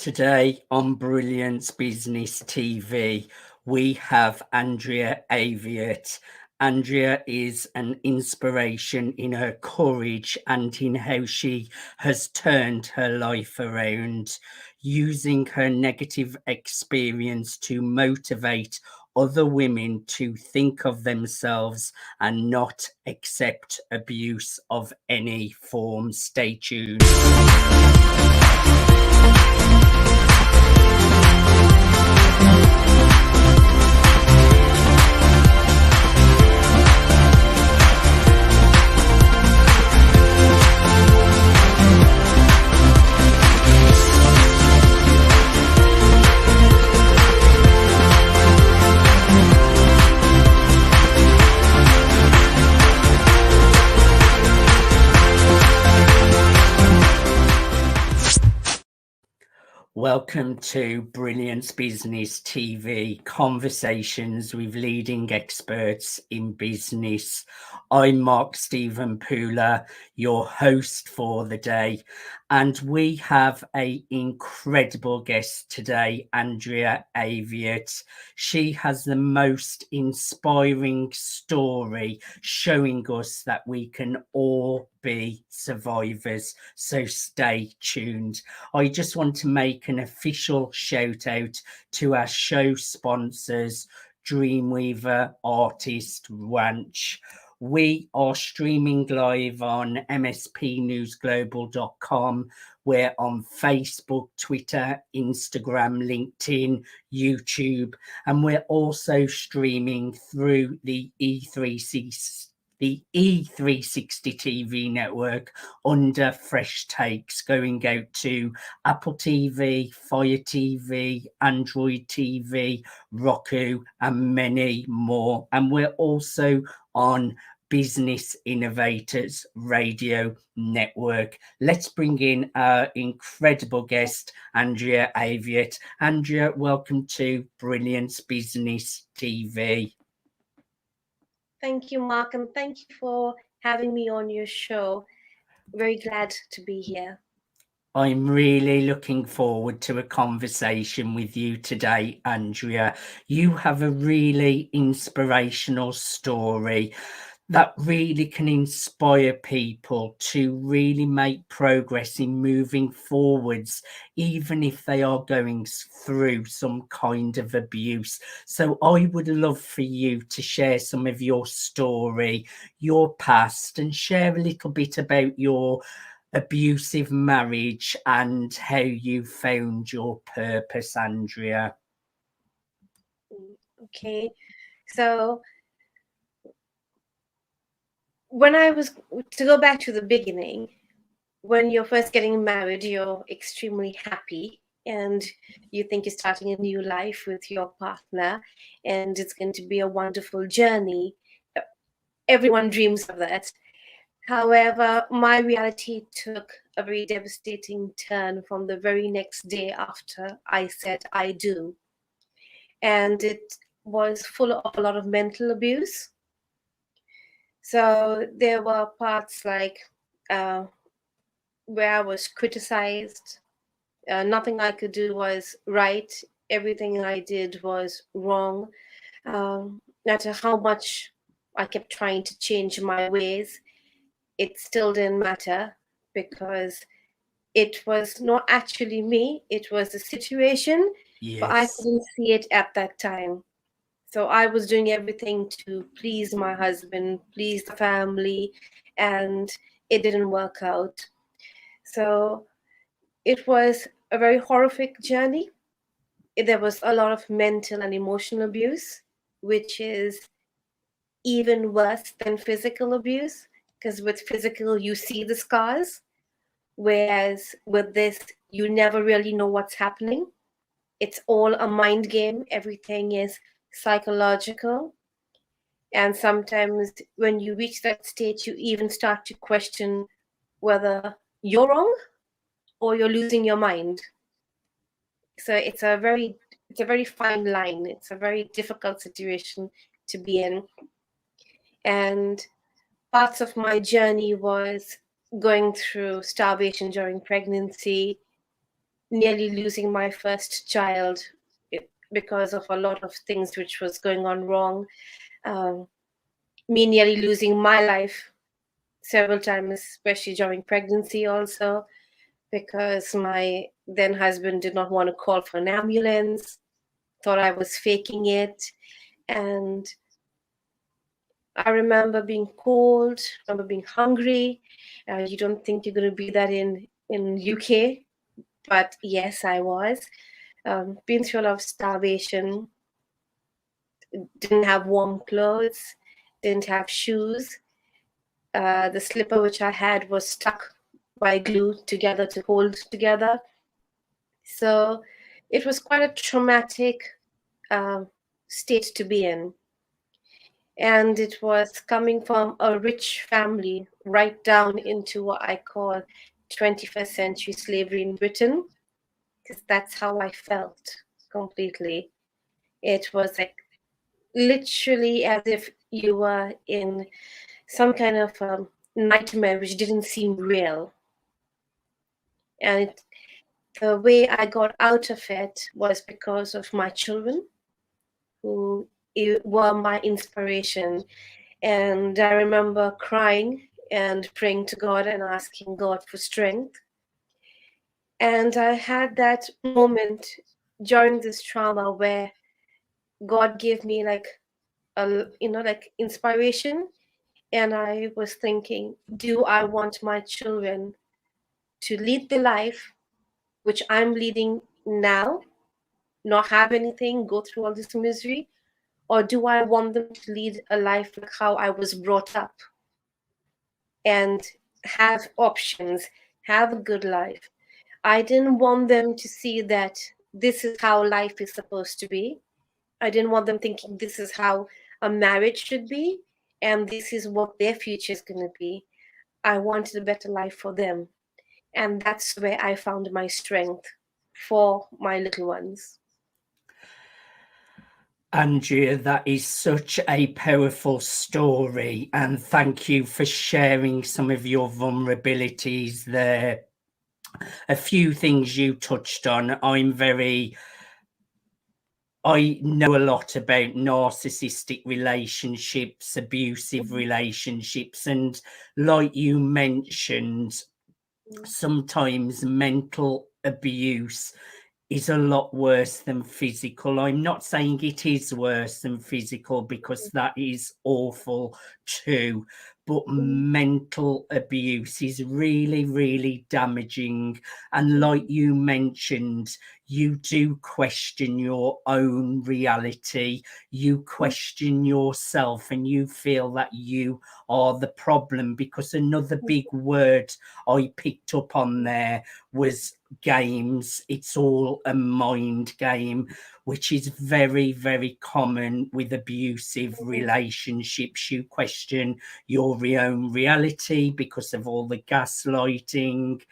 Today on Brilliance Business TV, we have Andrea Aviet. Andrea is an inspiration in her courage and in how she has turned her life around, using her negative experience to motivate other women to think of themselves and not accept abuse of any form. Stay tuned. Welcome to Brilliance Business TV, conversations with leading experts in business. I'm Mark Stephen Pooler, your host for the day, and we have an incredible guest today, Andrea Aviet. She has the most inspiring story showing us that we can all be survivors, so stay tuned. I just want to make an official shout out to our show sponsors, Dreamweaver Artist Ranch. We are streaming live on MSPNewsGlobal.com. We're on Facebook, Twitter, Instagram, LinkedIn, YouTube, and we're also streaming through the E360 TV network under Fresh Takes, going out to Apple TV, Fire TV, Android TV, Roku, and many more. And we're also on Business Innovators Radio Network. Let's bring in our incredible guest, Andrea Aviet. Andrea, welcome to Brilliance Business TV. Thank you, Mark, and thank you for having me on your show. Very glad to be here. I'm really looking forward to a conversation with you today, Andrea. You have a really inspirational story that really can inspire people to really make progress in moving forwards, even if they are going through some kind of abuse. So I would love for you to share some of your story, your past, and share a little bit about your abusive marriage and how you found your purpose, Andrea. Okay, so when I was, to go back to the beginning, when you're first getting married, you're extremely happy and you think you're starting a new life with your partner and it's going to be a wonderful journey. Everyone dreams of that. However, my reality took a very devastating turn from the very next day after I said I do. And it was full of a lot of mental abuse. So there were parts like where I was criticized. Nothing I could do was right. Everything I did was wrong. No matter how much I kept trying to change my ways, it still didn't matter because it was not actually me. It was the situation, Yes. But I couldn't see it at that time. So I was doing everything to please my husband, please the family, and it didn't work out. So it was a very horrific journey. There was a lot of mental and emotional abuse, which is even worse than physical abuse, because with physical, you see the scars, whereas with this, you never really know what's happening. It's all a mind game. Everything is psychological. And sometimes when you reach that state, you even start to question whether you're wrong or you're losing your mind. So it's a very fine line. It's a very difficult situation to be in. And parts of my journey was going through starvation during pregnancy, nearly losing my first child because of a lot of things which was going on wrong. Me nearly losing my life several times, especially during pregnancy also, because my then husband did not want to call for an ambulance, thought I was faking it. And I remember being cold, remember being hungry. You don't think you're going to be that in UK, but yes, I was. Been through a lot of starvation, didn't have warm clothes, didn't have shoes. The slipper which I had was stuck by glue together to hold together. So it was quite a traumatic state to be in. And it was coming from a rich family right down into what I call 21st century slavery in Britain, because that's how I felt completely. It was like literally as if you were in some kind of nightmare which didn't seem real. And the way I got out of it was because of my children, who were my inspiration. And I remember crying and praying to God and asking God for strength. And I had that moment during this trauma where God gave me like like inspiration. And I was thinking, do I want my children to lead the life which I'm leading now, not have anything, go through all this misery? Or do I want them to lead a life like how I was brought up and have options, have a good life? I didn't want them to see that this is how life is supposed to be. I didn't want them thinking this is how a marriage should be and this is what their future is going to be. I wanted a better life for them. And that's where I found my strength for my little ones. Andrea, that is such a powerful story, and thank you for sharing some of your vulnerabilities there. A few things you touched on. I know a lot about narcissistic relationships, abusive relationships, and like you mentioned, sometimes mental abuse is a lot worse than physical. I'm not saying it is worse than physical, because that is awful too, but mental abuse is really, really damaging. And like you mentioned, you do question your own reality, you question yourself, and you feel that you are the problem. Because another big word I picked up on there was games. It's all a mind game, which is very, very common with abusive relationships. You question your own reality because of all the gaslighting.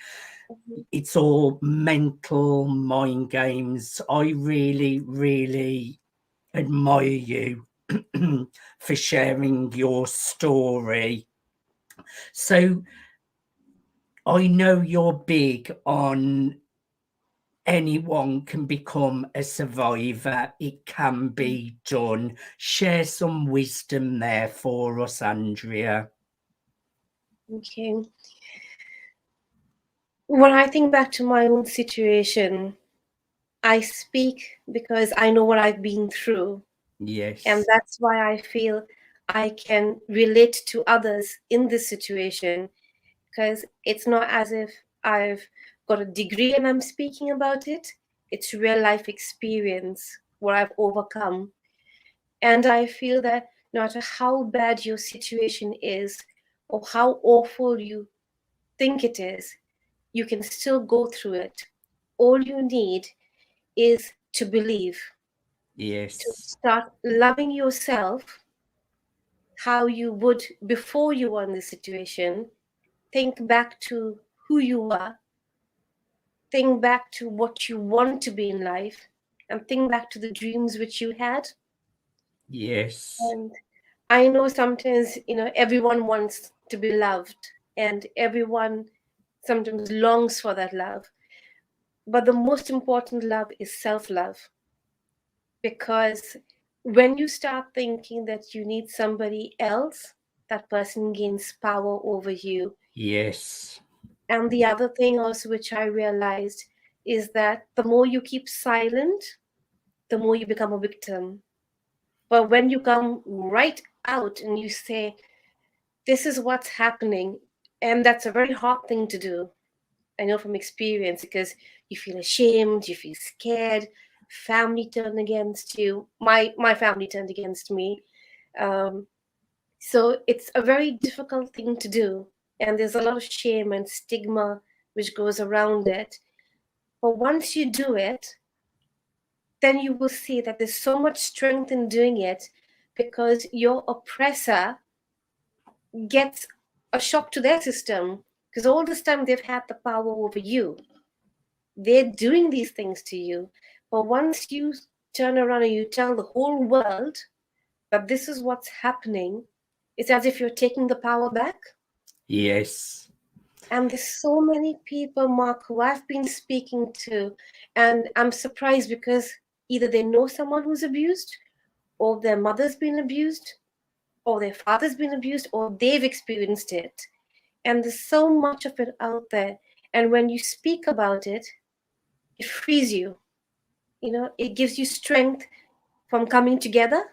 It's all mental mind games. I really, really admire you for sharing your story. So I know you're big on anyone can become a survivor. It can be done. Share some wisdom there for us, Andrea. Okay. When I think back to my own situation, I speak because I know what I've been through. Yes. And that's why I feel I can relate to others in this situation, because it's not as if I've got a degree and I'm speaking about it. It's real life experience, what I've overcome. And I feel that no matter how bad your situation is or how awful you think it is, you can still go through it. All you need is to believe, Yes. to start loving yourself how you would before you were in this situation. Think back to who you were, think back to what you want to be in life, and think back to the dreams which you had. Yes. And I know sometimes, everyone wants to be loved and everyone sometimes longs for that love. But the most important love is self-love. Because when you start thinking that you need somebody else, that person gains power over you. Yes. And the other thing also, which I realized, is that the more you keep silent, the more you become a victim. But when you come right out and you say, this is what's happening, and that's a very hard thing to do. I know from experience, because you feel ashamed, you feel scared, family turned against you. My family turned against me. Um, so it's a very difficult thing to do. And there's a lot of shame and stigma which goes around it. But once you do it, then you will see that there's so much strength in doing it, because your oppressor gets a shock to their system, because all this time they've had the power over you. They're doing these things to you. But once you turn around and you tell the whole world that this is what's happening, it's as if you're taking the power back. Yes. And there's so many people, Mark, who I've been speaking to, and I'm surprised because either they know someone who's abused, or their mother's been abused, or their father's been abused, or they've experienced it. And there's so much of it out there. And when you speak about it, it frees you. You know, it gives you strength from coming together,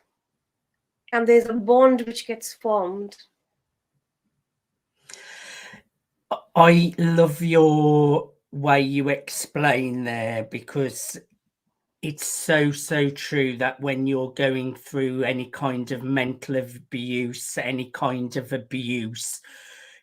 and there's a bond which gets formed. I love your way you explain there, because it's so true that when you're going through any kind of mental abuse, any kind of abuse,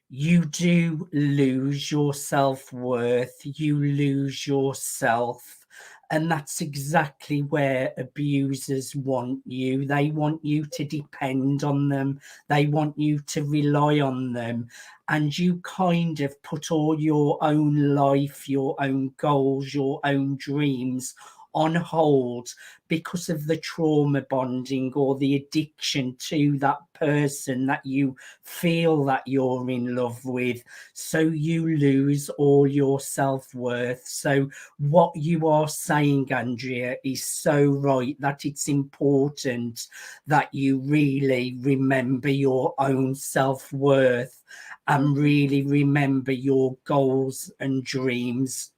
you do lose your self-worth, you lose yourself. And that's exactly where abusers want you. They want you to depend on them. They want you to rely on them. And you kind of put all your own life, your own goals, your own dreams on hold because of the trauma bonding or the addiction to that person that you feel that you're in love with. So you lose all your self-worth. So what you are saying, Andrea, is so right, that it's important that you really remember your own self-worth and really remember your goals and dreams.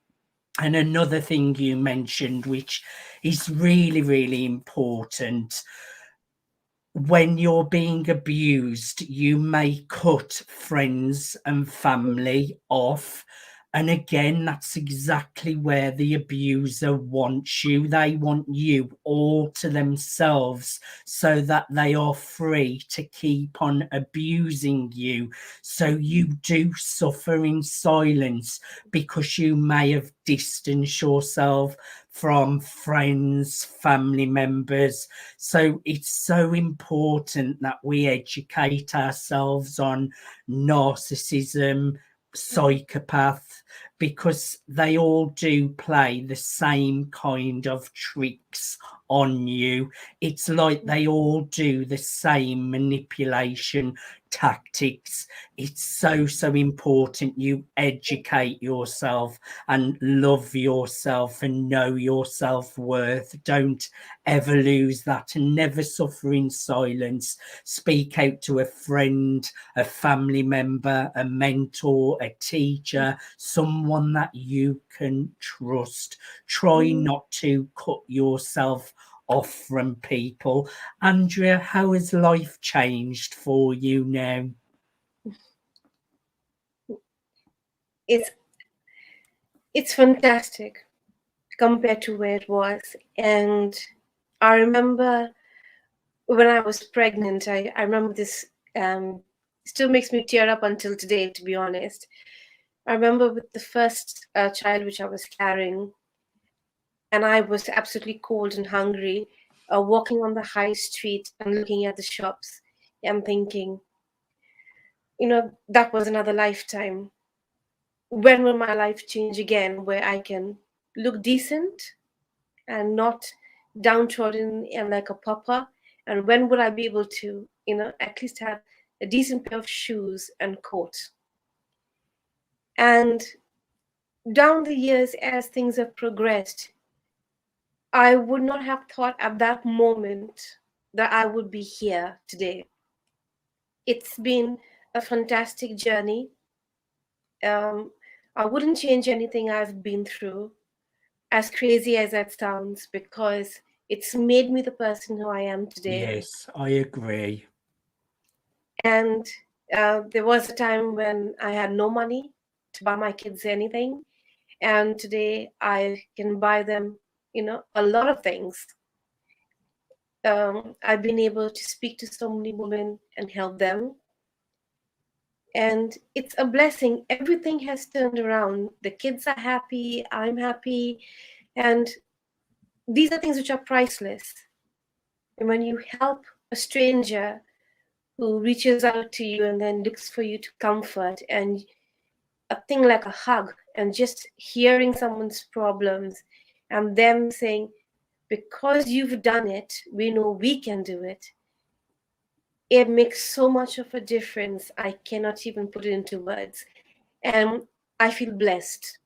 And another thing you mentioned, which is really important, when you're being abused, you may cut friends and family off. And again, that's exactly where the abuser wants you. They want you all to themselves so that they are free to keep on abusing you. So you do suffer in silence because you may have distanced yourself from friends, family members. So it's so important that we educate ourselves on narcissism, psychopath, because they all do play the same kind of tricks on you. It's like they all do the same manipulation tactics. It's so important you educate yourself and love yourself and know your self-worth. Don't ever lose that, and never suffer in silence. Speak out to a friend, a family member, a mentor, a teacher, someone that you can trust. Try not to cut yourself off from people. Andrea, how has life changed for you now? It's fantastic compared to where it was. And I remember when I was pregnant, I remember this, still makes me tear up until today, to be honest. I remember with the first child which I was carrying, and I was absolutely cold and hungry, walking on the high street and looking at the shops and thinking, that was another lifetime. When will my life change again, where I can look decent and not downtrodden and like a pauper? And when would I be able to, at least have a decent pair of shoes and coat? And down the years, as things have progressed, I would not have thought at that moment that I would be here today. It's been a fantastic journey. I wouldn't change anything I've been through, as crazy as that sounds, because it's made me the person who I am today. Yes, I agree. And there was a time when I had no money to buy my kids anything. And today I can buy them, a lot of things. I've been able to speak to so many women and help them. And it's a blessing. Everything has turned around. The kids are happy. I'm happy. And these are things which are priceless. And when you help a stranger who reaches out to you and then looks for you to comfort, and a thing like a hug, and just hearing someone's problems and them saying, because you've done it, we know we can do it. It makes so much of a difference. I cannot even put it into words. And I feel blessed.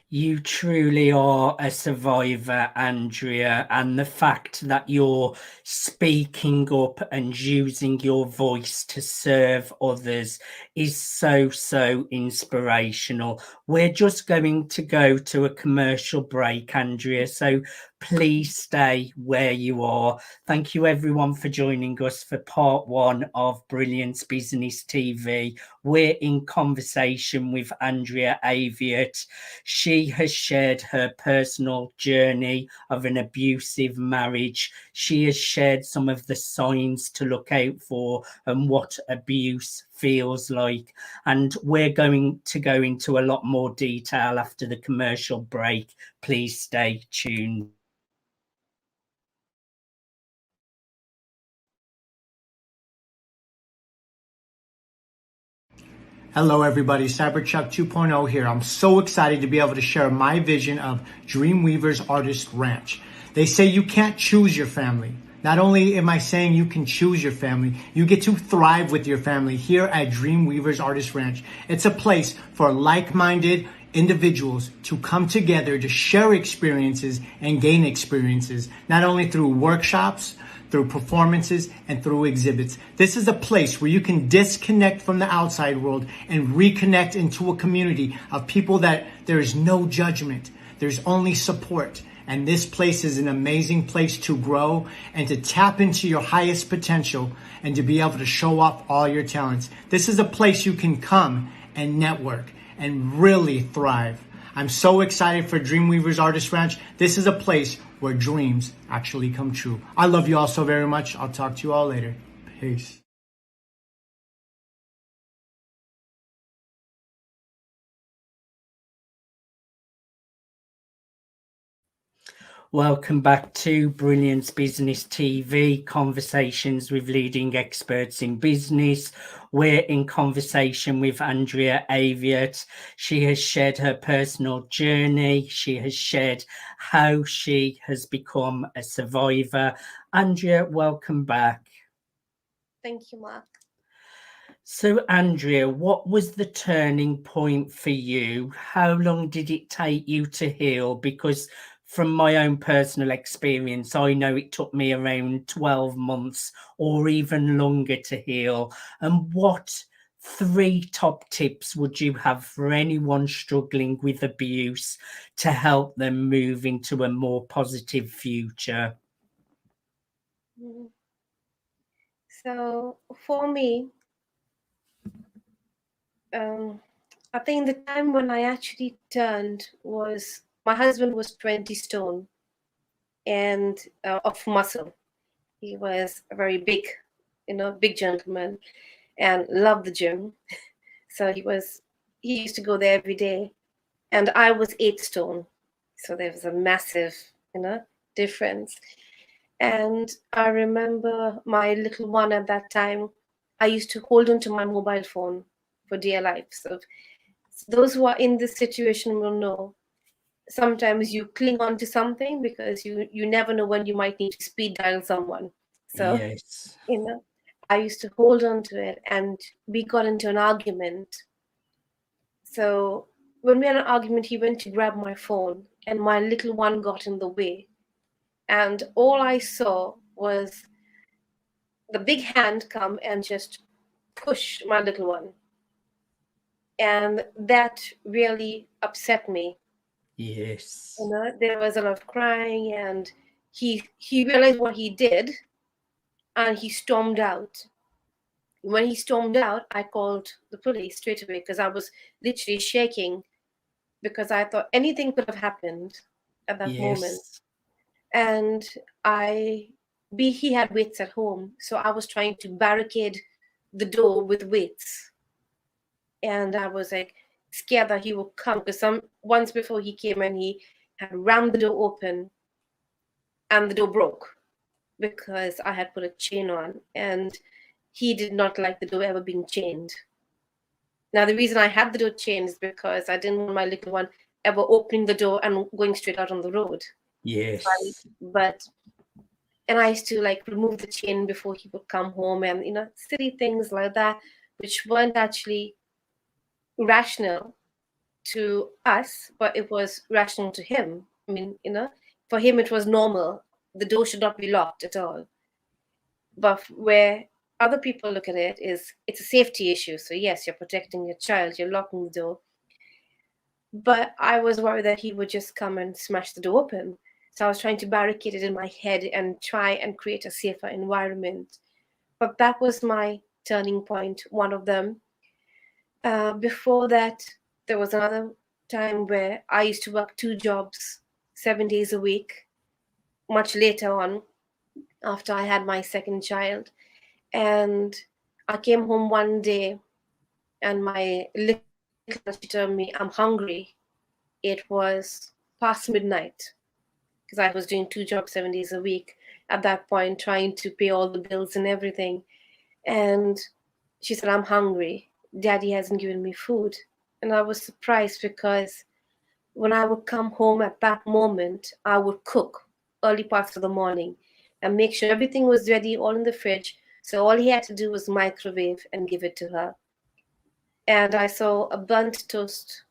You truly are a survivor, Andrea, and the fact that you're speaking up and using your voice to serve others is so, so inspirational. We're just going to go to a commercial break, Andrea, so please stay where you are. Thank you, everyone, for joining us for part one of Brilliance Business TV. We're in conversation with Andrea Aviet. She has shared her personal journey of an abusive marriage. She has shared some of the signs to look out for and what abuse feels like. And we're going to go into a lot more detail after the commercial break. Please stay tuned. Hello everybody, Cyberchuck 2.0 here. I'm so excited to be able to share my vision of Dreamweavers Artist Ranch. They say you can't choose your family. Not only am I saying you can choose your family, you get to thrive with your family here at Dreamweavers Artist Ranch. It's a place for like-minded individuals to come together to share experiences and gain experiences, not only through workshops, through performances, and through exhibits. This is a place where you can disconnect from the outside world and reconnect into a community of people that there is no judgment. There's only support. And this place is an amazing place to grow and to tap into your highest potential and to be able to show off all your talents. This is a place you can come and network and really thrive. I'm so excited for Dreamweavers Artist Ranch. This is a place where dreams actually come true. I love you all so very much. I'll talk to you all later. Peace. Welcome back to Brilliance Business TV, conversations with leading experts in business. We're in conversation with Andrea Aviet. She has shared her personal journey. She has shared how she has become a survivor. Andrea, welcome back. Thank you, Mark. So, Andrea, what was the turning point for you? How long did it take you to heal? Because from my own personal experience, I know it took me around 12 months or even longer to heal. And what 3 top tips would you have for anyone struggling with abuse to help them move into a more positive future? So for me, I think the time when I actually turned was, my husband was 20 stone and of muscle. He was a very big, big gentleman and loved the gym. So he used to go there every day. And I was 8 stone. So there was a massive, difference. And I remember my little one at that time, I used to hold on to my mobile phone for dear life. So those who are in this situation will know, sometimes you cling on to something because you never know when you might need to speed dial someone. So, Yes. I used to hold on to it, and we got into an argument. So when we had an argument, he went to grab my phone, and my little one got in the way. And all I saw was the big hand come and just push my little one. And that really upset me. Yes. You know, there was a lot of crying, and he realized what he did, and he stormed out. When he stormed out, I called the police straight away because I was literally shaking, because I thought anything could have happened at that moment. Yes. And he had weights at home, so I was trying to barricade the door with weights, and I was like scared that he would come, because once before he came and he had rammed the door open, and the door broke because I had put a chain on, and he did not like the door ever being chained. Now, the reason I had the door chained is because I didn't want my little one ever opening the door and going straight out on the road. Yes. And I used to like remove the chain before he would come home, and silly things like that, which weren't actually rational to us, but it was rational to him. I mean, for him it was normal. The door should not be locked at all. But where other people look at it is, it's a safety issue. So yes, you're protecting your child, you're locking the door. But I was worried that he would just come and smash the door open. So I was trying to barricade it in my head and try and create a safer environment. But that was my turning point, one of them. Before that, there was another time where I used to work 2 jobs, 7 days a week, much later on, after I had my second child. And I came home one day, and my little she told me, I'm hungry. It was past midnight, because I was doing 2 jobs 7 days a week at that point, trying to pay all the bills and everything. And she said, I'm hungry. Daddy hasn't given me food. And I was surprised, because when I would come home at that moment, I would cook early parts of the morning and make sure everything was ready, all in the fridge. So all he had to do was microwave and give it to her. And I saw a burnt toast,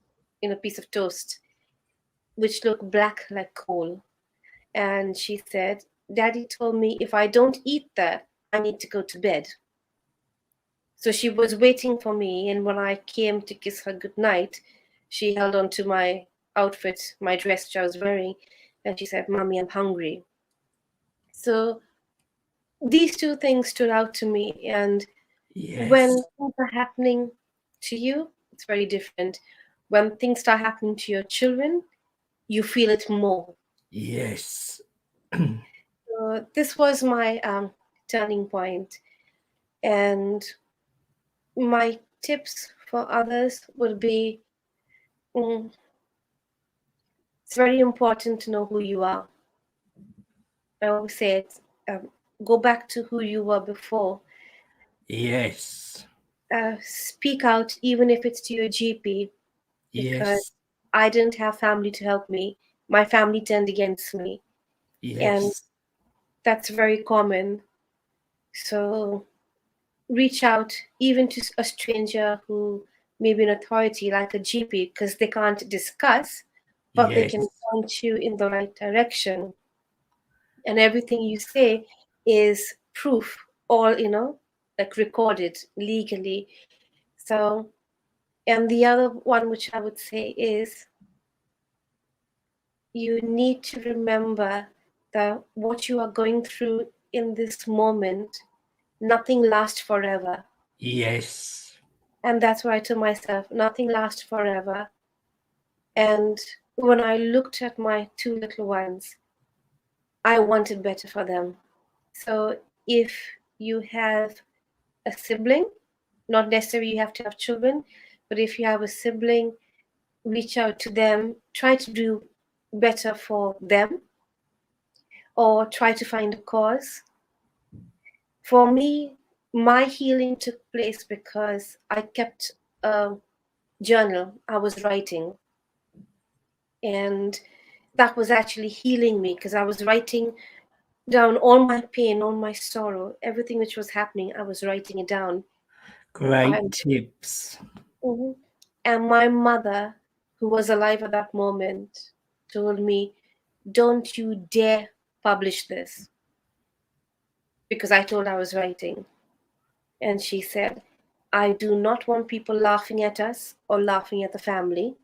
piece of toast, which looked black like coal. And she said, Daddy told me if I don't eat that, I need to go to bed. So she was waiting for me. And when I came to kiss her goodnight, she held on to my outfit, my dress which I was wearing. And she said, Mommy, I'm hungry. So these 2 things stood out to me. And Yes. when things are happening to you, it's very different. When things start happening to your children, you feel it more. Yes. So this was my turning point. And my tips for others would be, it's very important to know who you are. I always say it, go back to who you were before. Yes. Speak out, even if it's to your GP, because Yes. I didn't have family to help me. My family turned against me. Yes. And that's very common. So reach out even to a stranger who may be an authority, like a GP, because they can't discuss, but they can point you in the right direction. And everything you say is proof, all, like recorded legally. So, and the other one which I would say is, you need to remember that what you are going through in this moment, nothing lasts forever. Yes. And that's what I told myself, nothing lasts forever. And when I looked at my 2 little ones, I wanted better for them. So if you have a sibling, not necessarily you have to have children, but if you have a sibling, reach out to them, try to do better for them, or try to find a cause. For me, my healing took place because I kept a journal. I was writing, and that was actually healing me, because I was writing down all my pain, all my sorrow, everything which was happening. I was writing it down. Great tips. Mm-hmm. And my mother, who was alive at that moment, told me, "Don't you dare publish this," because I told I was writing. And she said, "I do not want people laughing at us or laughing at the family."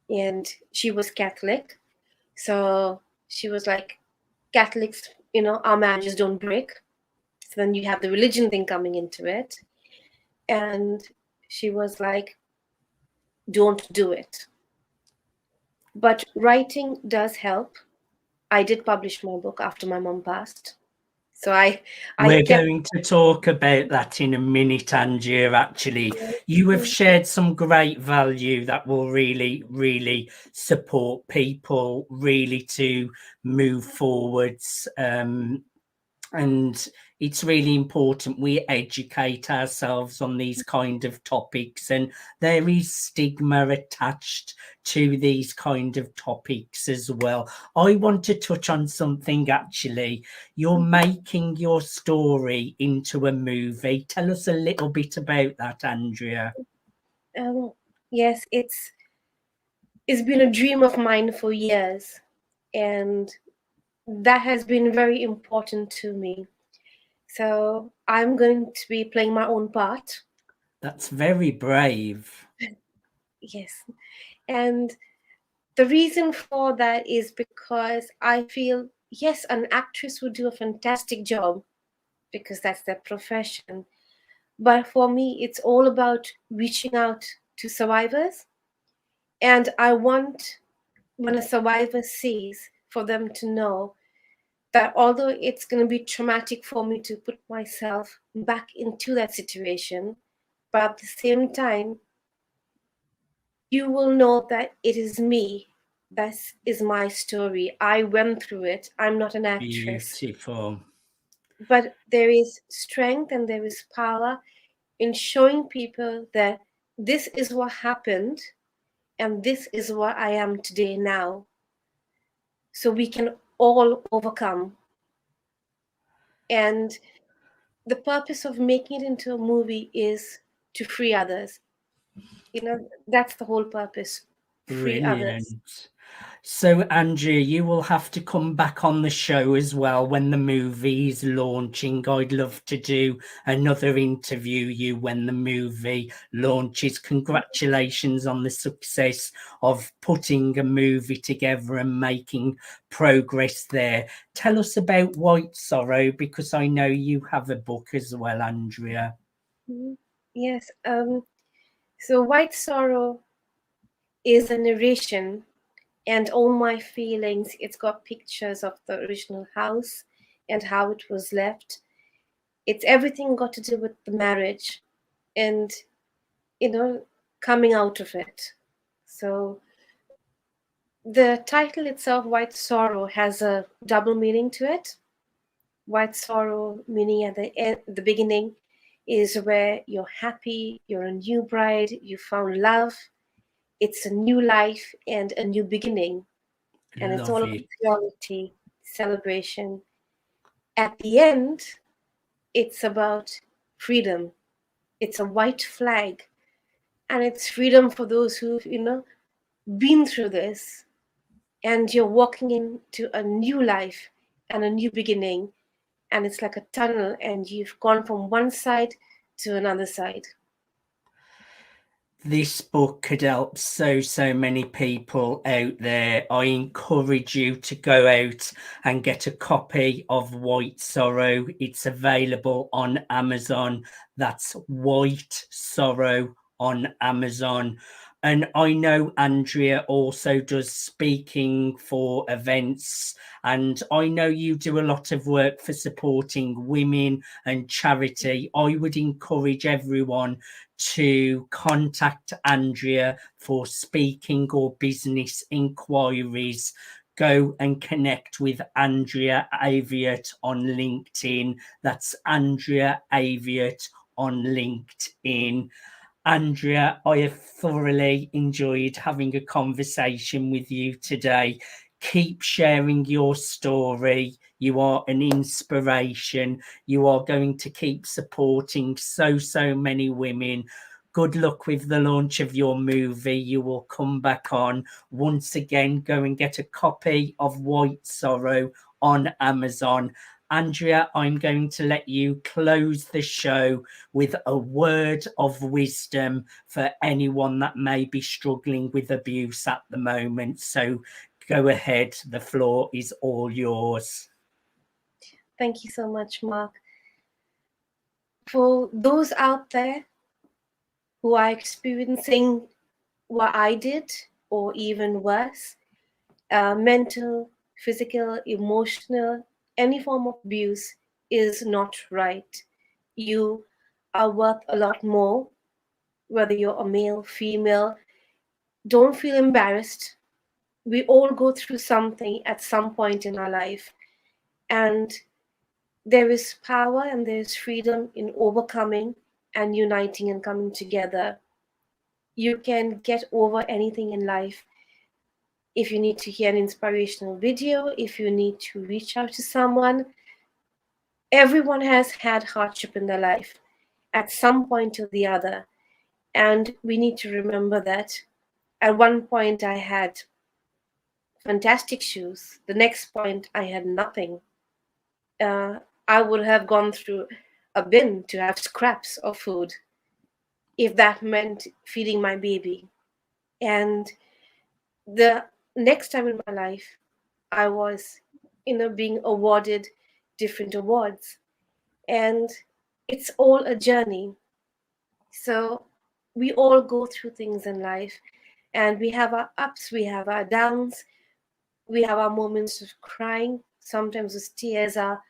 And she was Catholic. So she was like, "Catholics, our marriages don't break." So then you have the religion thing coming into it. And she was like, "Don't do it." But writing does help. I did publish my book after my mom passed. So We're kept... going to talk about that in a minute, Andrea. Actually, you have shared some great value that will really, really support people really to move forwards. And it's really important we educate ourselves on these kind of topics, and there is stigma attached to these kind of topics as well. I want to touch on something. Actually, you're making your story into a movie. Tell us a little bit about that, Andrea. Yes, it's been a dream of mine for years, and that has been very important to me. So I'm going to be playing my own part. That's very brave. Yes. And the reason for that is because I feel, yes, an actress would do a fantastic job because that's their profession. But for me, it's all about reaching out to survivors. And I want, when a survivor sees, for them to know that although it's going to be traumatic for me to put myself back into that situation, but at the same time, you will know that it is me. That is my story. I went through it. I'm not an actress. Beautiful. But there is strength and there is power in showing people that this is what happened and this is what I am today now. So we can all overcome. And the purpose of making it into a movie is to free others. That's the whole purpose. Free others. Brilliant. So, Andrea, you will have to come back on the show as well when the movie is launching. I'd love to do another interview you when the movie launches. Congratulations on the success of putting a movie together and making progress there. Tell us about White Sorrow, because I know you have a book as well, Andrea. Yes. So White Sorrow is a narration, and all my feelings. It's got pictures of the original house and how it was left. It's everything got to do with the marriage and, coming out of it. So the title itself, White Sorrow, has a double meaning to it. White sorrow meaning at the beginning is where you're happy, you're a new bride, you found love, it's a new life and a new beginning. And it's all about purity, celebration. At the end, it's about freedom. It's a white flag. And it's freedom for those who've, been through this. And you're walking into a new life and a new beginning. And it's like a tunnel, and you've gone from one side to another side. This book could help so many people out there. I encourage you to go out and get a copy of White Sorrow. It's available on Amazon. That's White Sorrow on Amazon. And I know Andrea also does speaking for events, and I know you do a lot of work for supporting women and charity. I would encourage everyone to contact Andrea for speaking or business inquiries. Go and connect with Andrea Aviet on LinkedIn. That's Andrea Aviet on LinkedIn. Andrea, I have thoroughly enjoyed having a conversation with you today. Keep sharing your story. You are an inspiration. You are going to keep supporting so many women. Good luck with the launch of your movie. You will come back on. Once again, go and get a copy of White Sorrow on Amazon. Andrea, I'm going to let you close the show with a word of wisdom for anyone that may be struggling with abuse at the moment. So go ahead. The floor is all yours. Thank you so much, Mark. For those out there who are experiencing what I did, or even worse, mental, physical, emotional, any form of abuse is not right. You are worth a lot more, whether you're a male, female. Don't feel embarrassed. We all go through something at some point in our life. And there is power and there is freedom in overcoming and uniting and coming together. You can get over anything in life. If you need to hear an inspirational video, if you need to reach out to someone, everyone has had hardship in their life at some point or the other. And we need to remember that. At one point, I had fantastic shoes. The next point, I had nothing. I would have gone through a bin to have scraps of food if that meant feeding my baby. And the next time in my life, I was, being awarded different awards. And it's all a journey. So we all go through things in life, and we have our ups, we have our downs, we have our moments of crying. Sometimes those tears are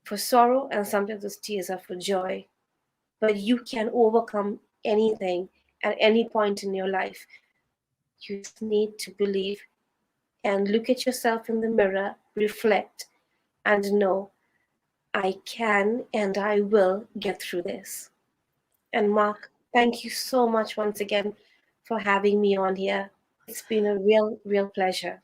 for sorrow, and sometimes those tears are for joy. But you can overcome anything at any point in your life. You just need to believe and look at yourself in the mirror, reflect, and know, I can and I will get through this. And Mark, thank you so much once again for having me on here. It's been a real pleasure.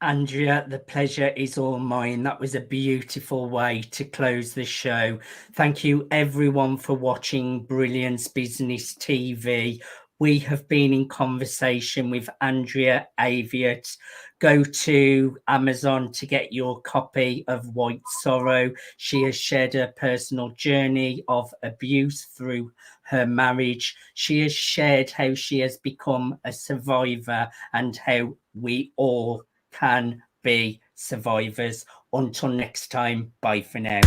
Andrea, the pleasure is all mine. That was a beautiful way to close the show. Thank you everyone for watching Brilliance Business TV. We have been in conversation with Andrea Aviet. Go to Amazon to get your copy of White Sorrow. She has shared her personal journey of abuse through her marriage. She has shared how she has become a survivor and how we all can be survivors. Until next time, bye for now.